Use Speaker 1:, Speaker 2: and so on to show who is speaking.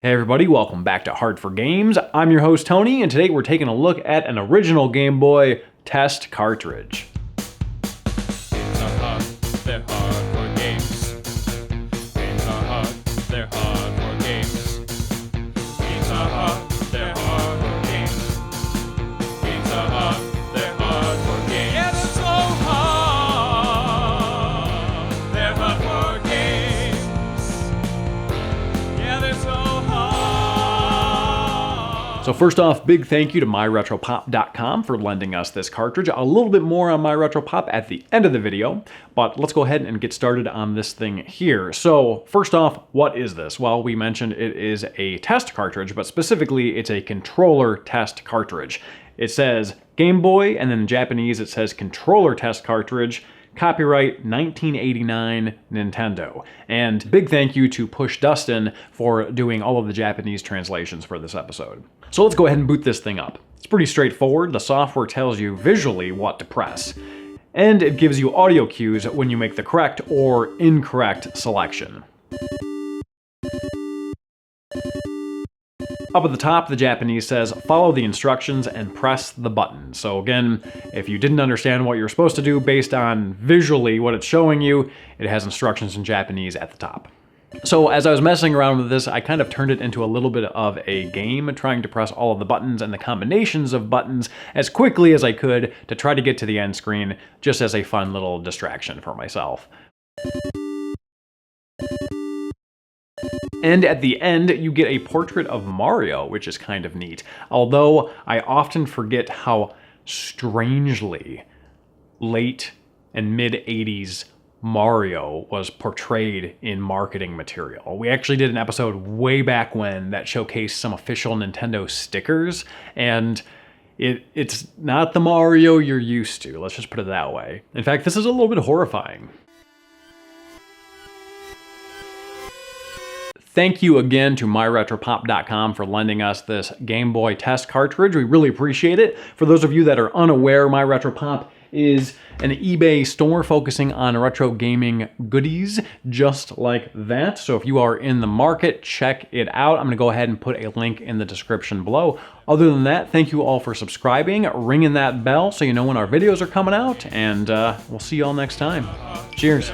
Speaker 1: Hey everybody, welcome back to H4Games. I'm your host Tony, and today we're taking a look at an original Game Boy test cartridge.
Speaker 2: They're hard for games. Games are hard, they're hard for games. Games are hard, they're hard for games. Games are hard, they're hard for games. Yeah, they're so hard. They're hard for games. Yeah, they're so hard.
Speaker 1: So first off, big thank you to myretropop.com for lending us this cartridge. A little bit more on MyRetroPop at the end of the video, but let's go ahead and get started on this thing here. So first off, what is this? Well, we mentioned it is a test cartridge, but specifically it's a controller test cartridge. It says Game Boy, and then in Japanese it says controller test cartridge. Copyright 1989 Nintendo. And big thank you to Push Dustin for doing all of the Japanese translations for this episode. So let's go ahead and boot this thing up. It's pretty straightforward. The software tells you visually what to press, and it gives you audio cues when you make the correct or incorrect selection. Up at the top, the Japanese says, follow the instructions and press the button. So again, if you didn't understand what you're supposed to do based on visually what it's showing you, it has instructions in Japanese at the top. So as I was messing around with this, I kind of turned it into a little bit of a game, trying to press all of the buttons and the combinations of buttons as quickly as I could to try to get to the end screen, just as a fun little distraction for myself. And at the end, you get a portrait of Mario, which is kind of neat. Although I often forget how strangely late and mid-80s Mario was portrayed in marketing material. We actually did an episode way back when that showcased some official Nintendo stickers, and it's not the Mario you're used to, let's just put it that way. In fact, this is a little bit horrifying. Thank you again to myretropop.com for lending us this Game Boy test cartridge. We really appreciate it. For those of you that are unaware, MyRetropop is an eBay store focusing on retro gaming goodies just like that. So if you are in the market, check it out. I'm going to go ahead and put a link in the description below. Other than that, thank you all for subscribing, ringing that bell so you know when our videos are coming out, and we'll see you all next time. Cheers.